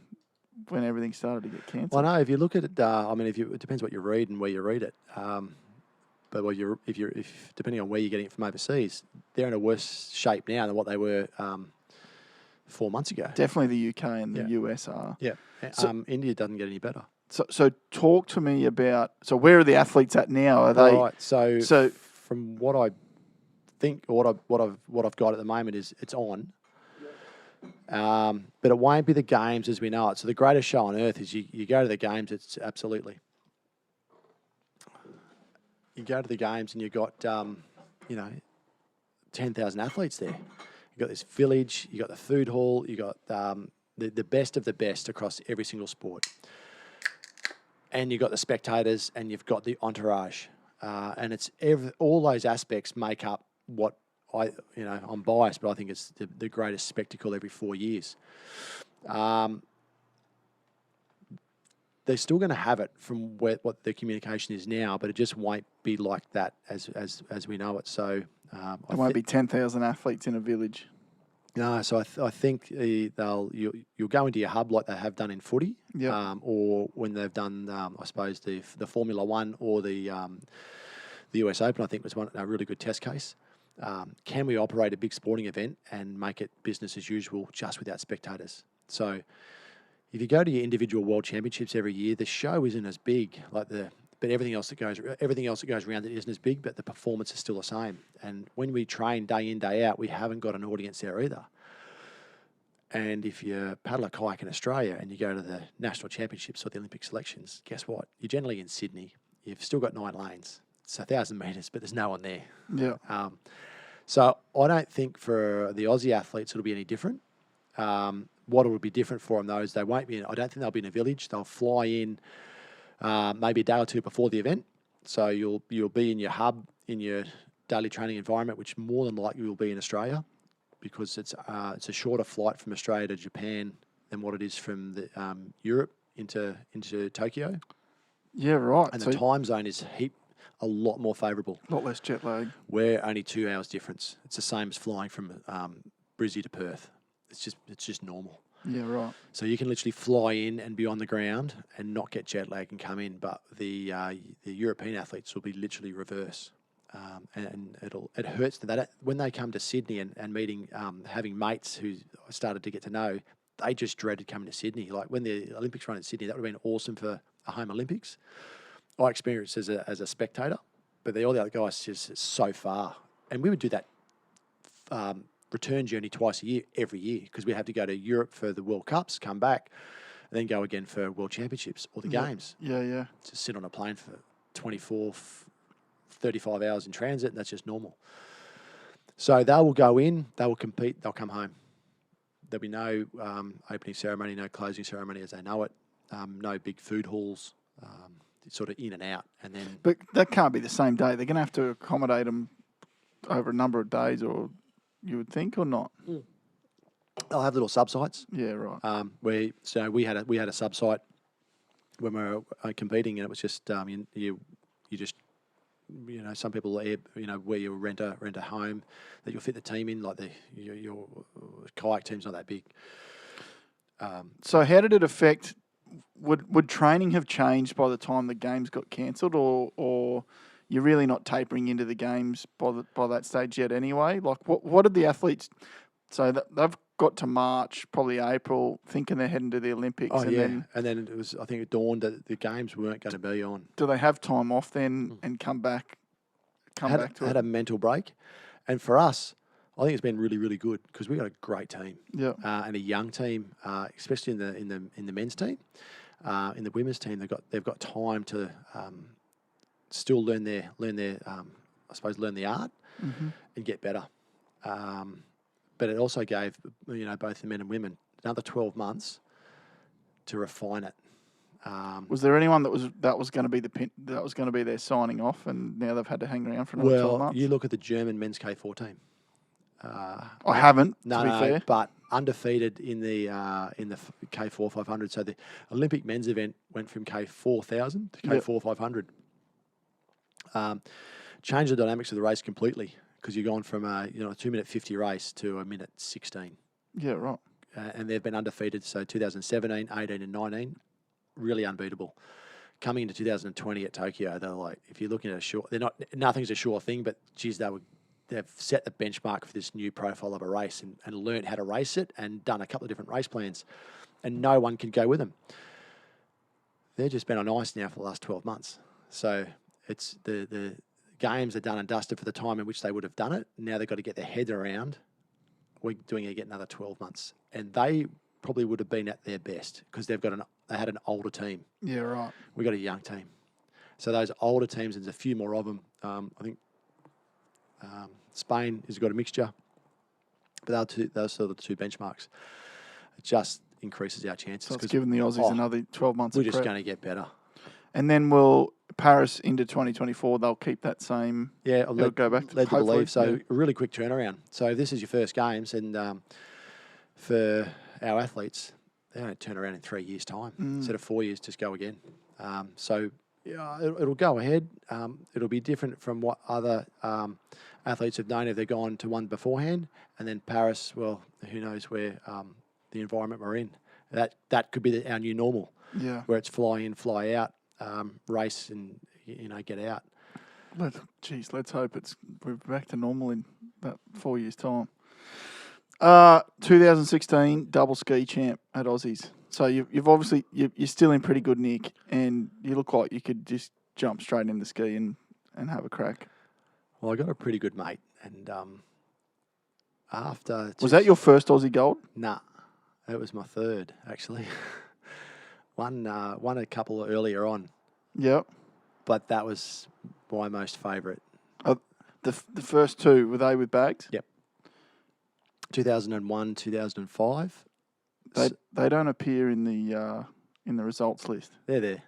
everything started to get cancelled. Well, I know if you look at it, it depends what you read and where you read it. but if depending on where you're getting it from overseas, they're in a worse shape now than what they were 4 months ago. Definitely the UK and the US are. Yeah. So- India doesn't get any better. So talk to me about. So where are the athletes at now? Are they? All right. So from what I think, or what I've got at the moment is it's on. But it won't be the games as we know it. So the greatest show on earth is you go to the games. It's absolutely. You go to the games and you've got 10,000 athletes there. You've got this village. You got the food hall. You got the best of the best across every single sport. And you've got the spectators, and you've got the entourage, and it's all those aspects make up what I'm biased, but I think it's the greatest spectacle every 4 years. They're still going to have it from what the communication is now, but it just won't be like that as we know it. So there won't be 10,000 athletes in a village. No, so I think you'll go into your hub like they have done in footy, or when they've done I suppose the Formula One or the US Open. I think was a really good test case. Can we operate a big sporting event and make it business as usual just without spectators? So if you go to your individual world championships every year, the show isn't as big but everything else that goes around it isn't as big, but the performance is still the same. And when we train day in, day out, we haven't got an audience there either. And if you paddle a kayak in Australia and you go to the national championships or the Olympic selections, guess what? You're generally in Sydney. You've still got 9 lanes. It's 1,000 metres, but there's no one there. Yeah. So I don't think for the Aussie athletes it'll be any different. What will be different for them, though, is I don't think they'll be in a village. They'll fly in maybe a day or two before the event. So you'll be in your hub, in your daily training environment, which more than likely will be in Australia, because it's a shorter flight from Australia to Japan than what it is from Europe into Tokyo. Yeah, right. And the time zone is a lot more favourable. A lot less jet lag. We're only 2 hours difference. It's the same as flying from Brizzy to Perth. It's just normal. Yeah, right. So you can literally fly in and be on the ground and not get jet lag and come in, but the European athletes will be literally reverse, and it hurts that when they come to Sydney and meeting, having mates who I started to get to know, they just dreaded coming to Sydney. Like when the Olympics run in Sydney, that would have been awesome for a home Olympics. I experienced as a spectator, but all the other guys just so far, and we would do that. Return journey twice a year, every year, because we have to go to Europe for the World Cups, come back, and then go again for World Championships or the Games. Yeah. Just sit on a plane for 24, 35 hours in transit, and that's just normal. So they will go in, they will compete, they'll come home. There'll be no opening ceremony, no closing ceremony as they know it, no big food halls, sort of in and out. And then, But that can't be the same day. They're going to have to accommodate them over a number of days, or you would think, or not? they'll have little sub-sites. Yeah, right. We had a sub-site when we were competing, and it was just you just some people where you rent a home that you'll fit the team in, like your kayak team's not that big. So how did it affect? Would training have changed by the time the games got cancelled, or you're really not tapering into the games by that stage yet anyway? Like what did the athletes? So they've got to March, probably April, thinking they're heading to the Olympics. Oh, and then it was, I think it dawned that the games weren't going to be on. Do they have time off then and come back to it? Had a mental break, and for us, I think it's been really, really good because we got a great team, and a young team, especially in the men's team. In the women's team, they've got time to still learn their learn the art and get better. But it also gave both the men and women another 12 months to refine it. Was there anyone that was going to be their signing off, and now they've had to hang around for another 12 months? Well, you look at the German men's K4 team. I haven't. To be fair, but undefeated in the K4 500. So the Olympic men's event went from K4000 to K4 500. Changed the dynamics of the race completely because you're gone from a 2-minute 50 race to a minute 16. Yeah, right. And they've been undefeated. So 2017, 18, and 19, really unbeatable. coming into 2020 at Tokyo, they're like, if you're looking at nothing's a sure thing, but geez, they've set the benchmark for this new profile of a race and learned how to race it and done a couple of different race plans, and no one can go with them. They've just been on ice now for the last 12 months. So it's the games are done and dusted for the time in which they would have done it. Now they've got to get their head around, we're doing it again another 12 months. And they probably would have been at their best because they had an older team. Yeah, right. We got a young team. So those older teams, there's a few more of them. I think Spain has got a mixture. But those sort of the two benchmarks. It just increases our chances. So it's giving the Aussies another 12 months of We're just prep. going to get better. And then will Paris into 2024, they'll keep that same... Yeah, they'll go back to led to hopefully, believe. So yeah. a really quick turnaround. So if this is your first games, and for our athletes, they don't turn around in 3 years' time. Instead of 4 years, just go again. So yeah, it'll go ahead. It'll be different from what other athletes have done if they've gone to one beforehand. And then Paris, well, who knows where the environment we're in. That could be our new normal. Yeah. Where it's fly in, fly out, race and, get out. Let's hope we're back to normal in about 4 years' time. 2016 double ski champ at Aussies. So you've obviously you're still in pretty good nick, and you look like you could just jump straight in the ski and have a crack. Well, I got a pretty good mate, and Was that your first Aussie gold? Nah, that was my third actually. Won a couple earlier on. Yep. But that was my most favourite. The first two, were they with bags? Yep. 2001, 2005. They don't appear in the results list. They're there.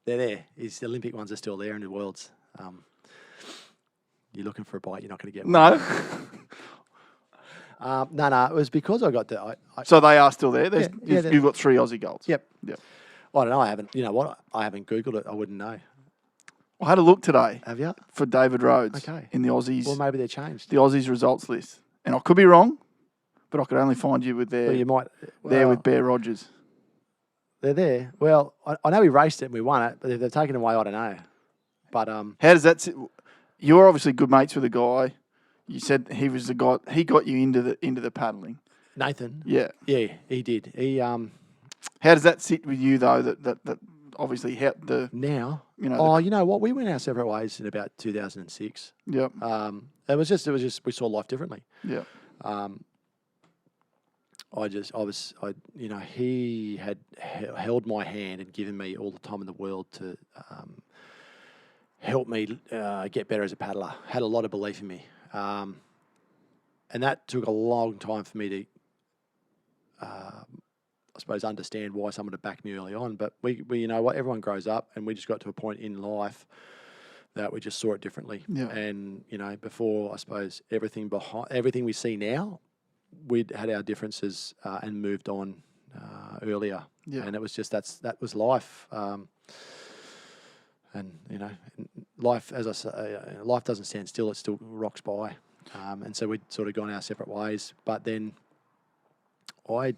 They're there. The Olympic ones are still there in the Worlds. You're looking for a bite, you're not going to get one. No. No. It was because I got to... So they are still there? You've got 3 Aussie golds? Yep. Yep. I don't know. I haven't... You know what? I haven't Googled it. I wouldn't know. I had a look today. Have you? For David Rhodes. Okay. In the Aussies. Well, maybe they're changed. The Aussies results list. And I could be wrong, but I could only find you with Well, you might... there with Bear Rogers. They're there. Well, I know we raced it and we won it, but if they've taken it away, I don't know. But... How does that... You're obviously good mates with the guy. You said he was the guy... He got you into the paddling. Nathan? Yeah. Yeah, he did. He... How does that sit with you, though, that obviously helped the... Now? You know, you know what? We went our separate ways in about 2006. Yep. It was just we saw life differently. Yeah. He had held my hand and given me all the time in the world to help me get better as a paddler. Had a lot of belief in me. And that took a long time for me to, I suppose, understand why someone had backed me early on. But we you know what, everyone grows up, and we just got to a point in life that we just saw it differently. Yeah. And, before, I suppose, everything we see now, we'd had our differences and moved on earlier. Yeah. And it was just, that was life. Life, as I say, life doesn't stand still, it still rocks by. And so we'd sort of gone our separate ways. But then when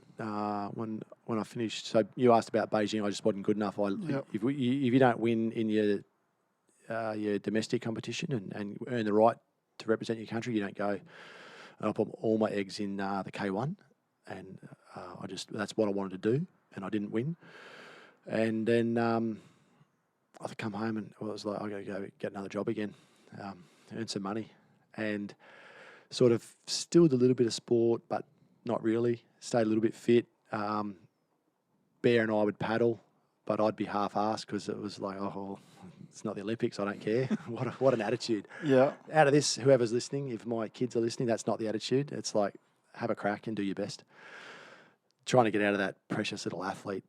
I finished, so you asked about Beijing, I just wasn't good enough. If you don't win in your domestic competition and earn the right to represent your country, you don't go. And I put all my eggs in the K1, and that's what I wanted to do, and I didn't win. And then I come home and I was like, I got to go get another job again, earn some money, and sort of still did a little bit of sport, but not really. Stayed a little bit fit. Bear and I would paddle, but I'd be half-assed because it was like, oh, it's not the Olympics, I don't care. What an attitude. Yeah. Out of this, whoever's listening, if my kids are listening, that's not the attitude. It's like, have a crack and do your best. Trying to get out of that precious little athlete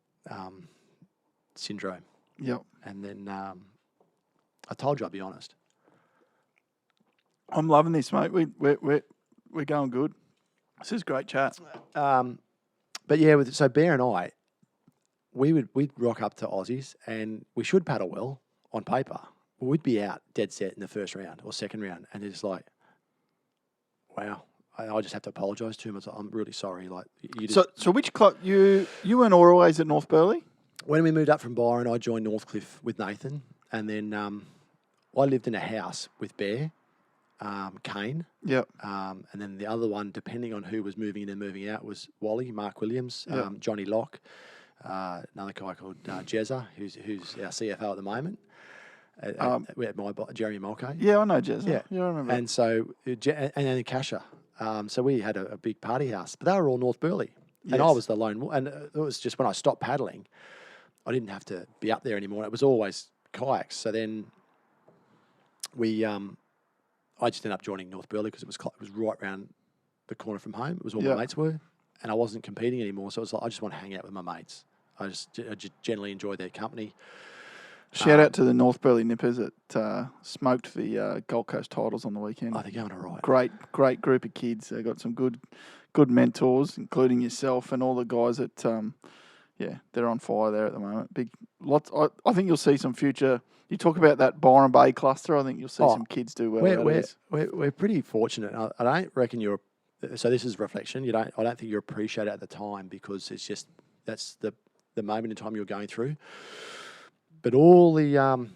syndrome. Yep. And then I told you I'd be honest. I'm loving this, mate. We're going good. This is great chat. But yeah, so Bear and I, we'd rock up to Aussies, and we should paddle well on paper. We'd be out dead set in the first round or second round, and it's like, wow. I just have to apologise to him. I'm really sorry. Like, so which club you weren't always at North Burleigh? when we moved up from Byron, I joined Northcliffe with Nathan, and then I lived in a house with Bear, Kane, Yep. and then the other one, depending on who was moving in and moving out, was Wally, Mark Williams, Yep. Johnny Locke, another guy called Jezza, who's our CFO at the moment. We had Jeremy Mulcahy. Yeah, I know Jezza. Yeah. Yeah, I remember. And so, and then Kasha. So we had a big party house, but they were all North Burleigh. And I Yes. was the lone, and it was just when I stopped paddling, I didn't have to be up there anymore. It was always kayaks. So then I just ended up joining North Burleigh because it was right round the corner from home. It was where Yeah. my mates were, and I wasn't competing anymore. So it was like, I just want to hang out with my mates. I just generally enjoy their company. Shout out to the North Burleigh Nippers that smoked the Gold Coast titles on the weekend. Oh, they're going all right. Great group of kids. They got some good mentors, including yourself and all the guys that, they're on fire there at the moment. I think you'll see some future. You talk about that Byron Bay cluster. I think you'll see some kids do well out of this. We're pretty fortunate. I don't reckon you're. So this is reflection. I don't think you appreciate it at the time because it's just that's the moment in time you're going through. But all the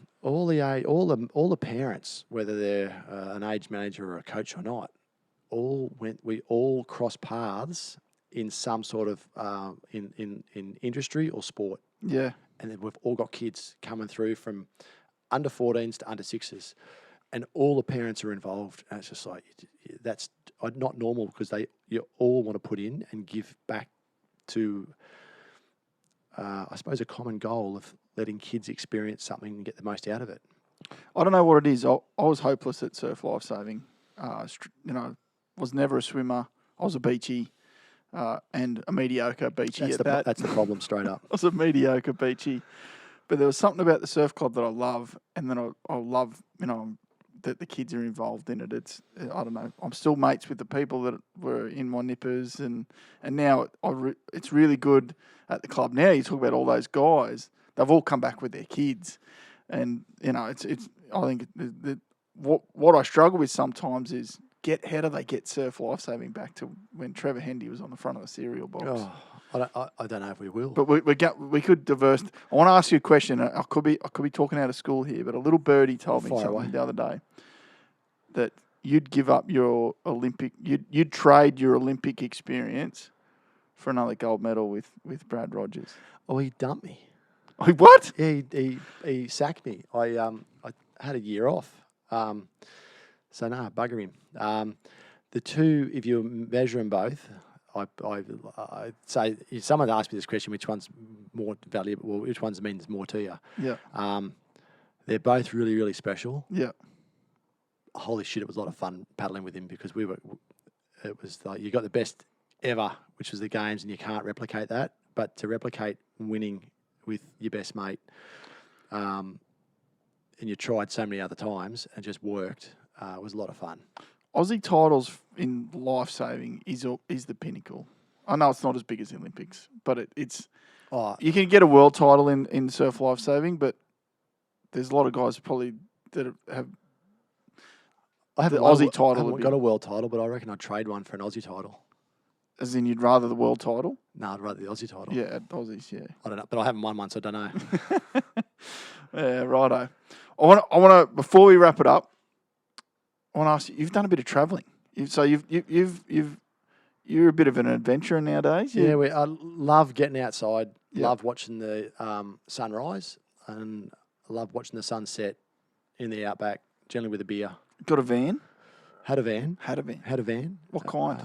parents, whether they're an age manager or a coach or not, we all crossed paths in some sort of in industry or sport. Yeah. And then we've all got kids coming through from under 14s to under 6s, and all the parents are involved. And it's just like that's not normal because you all want to put in and give back to, I suppose, a common goal of letting kids experience something and get the most out of it. I don't know what it is. I was hopeless at surf lifesaving. Was never a swimmer. I was a beachy and a mediocre beachy That's the problem straight up. I was a mediocre beachy. But there was something about the surf club that I love, and then I love, that the kids are involved in it. It's, I don't know, I'm still mates with the people that were in my nippers, and now it's really good at the club. Now you talk about all those guys, they've all come back with their kids, and it's I think what I struggle with sometimes is how do they get surf lifesaving back to when Trevor Hendy was on the front of the cereal box? Oh, I don't know if we will. But we could diverse. I want to ask you a question. I could be talking out of school here, but a little birdie told me something the other day that you'd give up your Olympic, you'd trade your Olympic experience for another gold medal with Brad Rogers. Oh, he dumped me. What? Yeah, he sacked me. I had a year off. So no, bugger him. The two, if you measure them both, I'd say if someone asked me this question, which one's more valuable, well, which one's means more to you? Yeah. They're both really, really special. Yeah. Holy shit, it was a lot of fun paddling with him because it was like you got the best ever, which was the games, and you can't replicate that. But to replicate winning with your best mate, and you tried so many other times and just worked, it was a lot of fun. Aussie titles in life-saving is the pinnacle. I know it's not as big as the Olympics, but it's... you can get a world title in surf life-saving, but there's a lot of guys probably that have... I haven't got a world title, but I reckon I'd trade one for an Aussie title. As in you'd rather the world title? No, I'd rather the Aussie title. Yeah, at Aussies, yeah. I don't know, but I haven't won one, so I don't know. Yeah, righto. I want to before we wrap it up, I want to ask you. You've done a bit of travelling, you're a bit of an adventurer nowadays. Yeah, I love getting outside. Yep. Love watching the sunrise, and I love watching the sunset in the outback. Generally with a beer. Got a van? Had a van. Had a van. Had a van. What kind?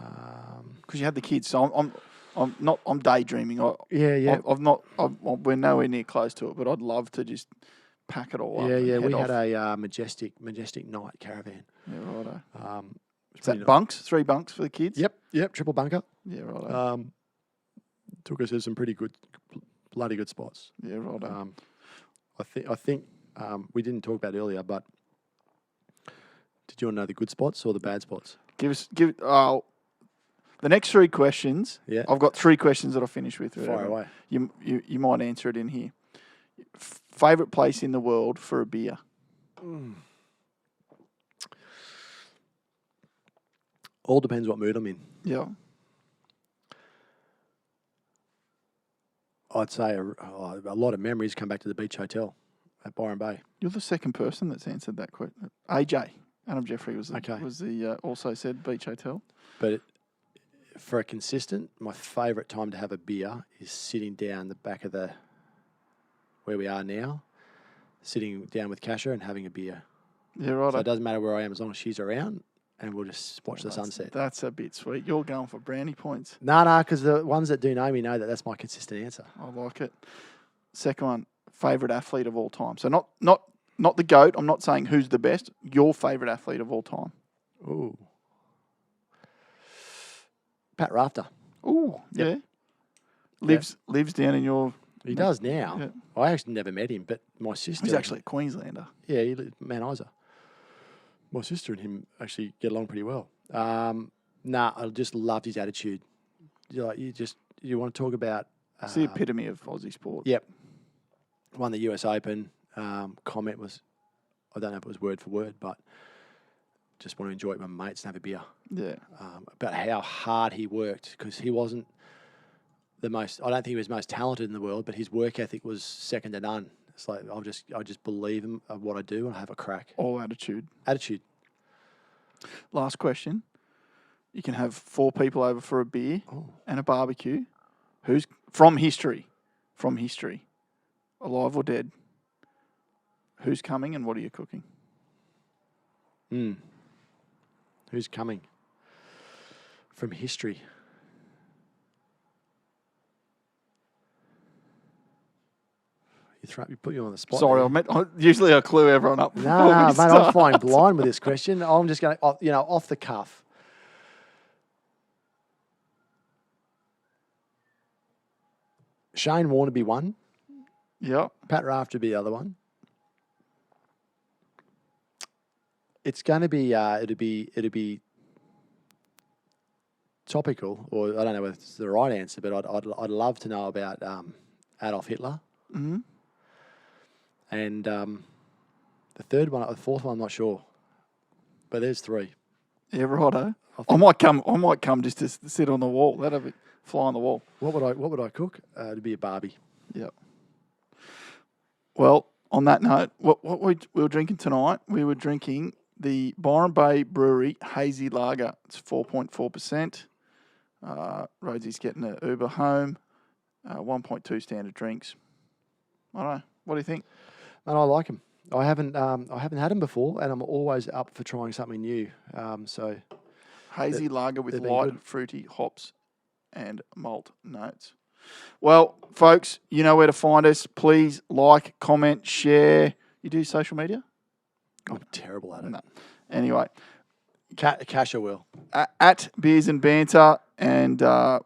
Because you had the kids, so I'm daydreaming. We're nowhere near close to it, but I'd love to just pack it all up. Yeah. We had a majestic night caravan. Yeah, righto. Is pretty that bunks? 3 bunks for the kids? Yep. Triple bunker. Yeah, righto. Took us to some pretty good, bloody good spots. Yeah, righto. I think we didn't talk about it earlier, but did you want to know the good spots or the bad spots? The next 3 questions. Yeah. I've got 3 questions that I'll finish with. Fire away. You might answer it in here. Favorite place in the world for a beer? All depends what mood I'm in. Yeah. I'd say a lot of memories come back to the beach hotel at Byron Bay. You're the second person that's answered that question. AJ, Adam Jeffrey was Okay. Also said beach hotel. But for a consistent, my favourite time to have a beer is sitting down the back of where we are now, sitting down with Kasha and having a beer. Yeah, right. So it doesn't matter where I am as long as she's around, and we'll just watch the sunset. That's a bit sweet. You're going for brownie points. No, because the ones that do know me know that that's my consistent answer. I like it. Second one, favourite athlete of all time. So not the GOAT. I'm not saying who's the best. Your favourite athlete of all time. Ooh. Pat Rafter. Ooh, Yep. yeah. Lives down in your... He does now. Yeah. I actually never met him, but my sister... He's actually a Queenslander. Yeah, he lived in Mount Isa. My sister and him actually get along pretty well. I just loved his attitude. You want to talk about... It's the epitome of Aussie sport. Yep. Won the US Open. Comment was, I don't know if it was word for word, but just want to enjoy it with my mates and have a beer. Yeah. About how hard he worked, because he wasn't the most, I don't think he was most talented in the world, but his work ethic was second to none. It's like, I just believe him of what I do and I have a crack. All attitude. Attitude. Last question. You can have 4 people over for a beer and a barbecue. Who's from history? Alive or dead? Who's coming and what are you cooking? Who's coming? From history. You put you on the spot. Sorry, usually I clue everyone up. No, mate, I'm flying blind with this question. I'm just going to, off the cuff. Shane Warne would be one. Yep. Pat Rafter would be the other one. It's going to be, it'd be topical, or I don't know whether it's the right answer, but I'd love to know about Adolf Hitler. Mm-hmm. And the fourth one, I'm not sure, but there's 3. Yeah, righto. I might come just to sit on the wall. That'd be fly on the wall. What would I cook? It'd be a Barbie. Yep. Well, on that note, what we were drinking tonight, we were drinking the Byron Bay Brewery Hazy Lager. It's 4.4%. Rhodes getting an Uber home. 1.2 standard drinks. I don't know. What do you think? And I like them. I haven't had them before, and I'm always up for trying something new. So hazy lager with light, good. fruity hops and malt notes. Well, folks, you know where to find us. Please like, comment, share. You do social media? I'm terrible at it. No. Anyway. Kasha will. At Beers and Banter. And I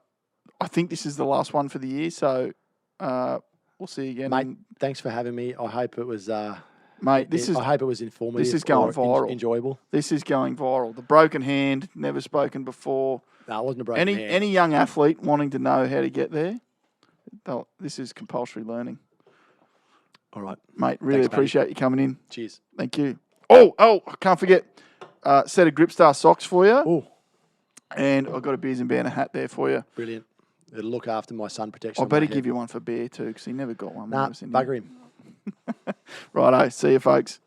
think this is the last one for the year. So we'll see you again. Mate, thanks for having me. I hope it was... Mate, I hope it was informative. This is going viral. Enjoyable. This is going viral. The broken hand, never spoken before. No, it wasn't a broken hand. Any young athlete wanting to know how to get there, this is compulsory learning. All right. Mate, really appreciate you coming in. Cheers. Thank you. Oh, I can't forget. Set of Gripstar socks for you. Oh. And I've got a Beers and Banter hat there for you. Brilliant. It'll look after my sun protection. I better give you one for Bear too, because he never got one. Nah, bugger him. Righto. See you, folks.